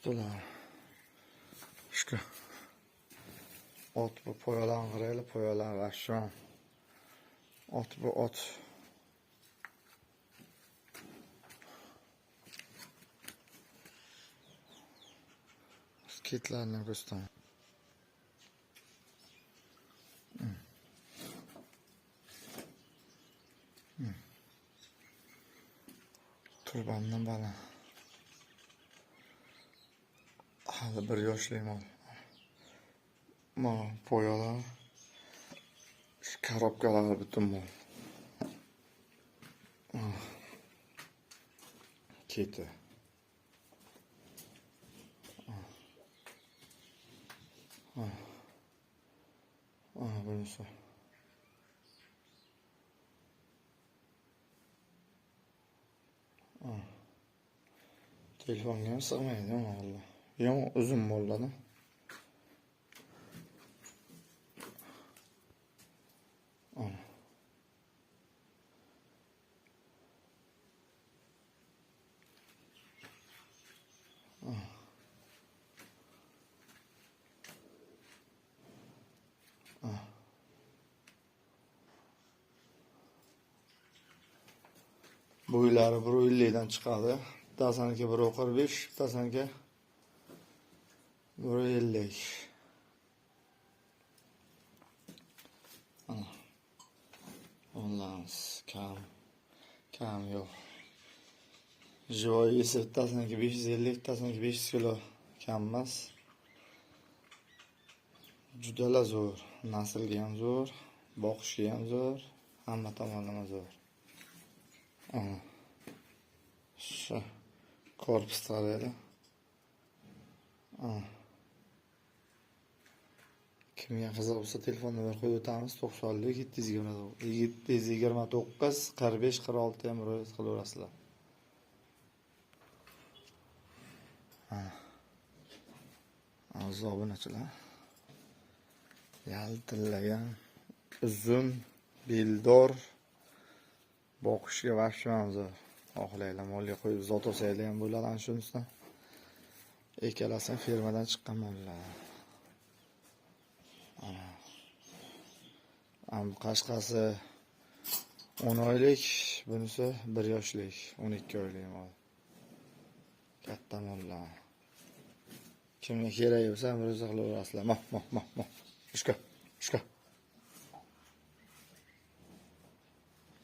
Tular. Şükür. Ot bu poyalan kırayla poyalan var şu an. Ot bu ot. Kitlerini göstereyim. Turbandan bana. Hali bir yoshlayım ol. Mana poyalar. Şu karobkalar bütün bu. Keti. Bunisi. Telefonga ham sig'maydi valla. Yomon uzun bo'ladi. Bo'ylari 1.50 dan chiqadi. Bittasiga 1.45, bittasiga 1.50. Ana. Onlans kam yo'q. Jivoyi esa bittasiga 550, bittasiga 500 kilo kam emas. Juda zo'r. Naslga ham zo'r, boqishga ham zo'r, hamma tomonlama zo'r. Ana. Shu korpus taraydi. Kimga qiziq bo'lsa telefonni bir qo'yib o'tamiz. 90lik 729 45 46 ham murojaat qilaverasizlar. Aziz obunachilar. Yaltillagan, uzun, beldor, boqishga vashman zo'r. Xohlaylar molga qo'yib zot olsanglar ham bo'ladi ana shunisidan. Ekkalasini fermadan chiqqan mollar. Qashqasi 10 oylik, bunisi 1 yoshlik, 12 oylik mol. Katta mollar. Kimga kerak bo'lsa, murojaat qilaverasizlar. Ishqa.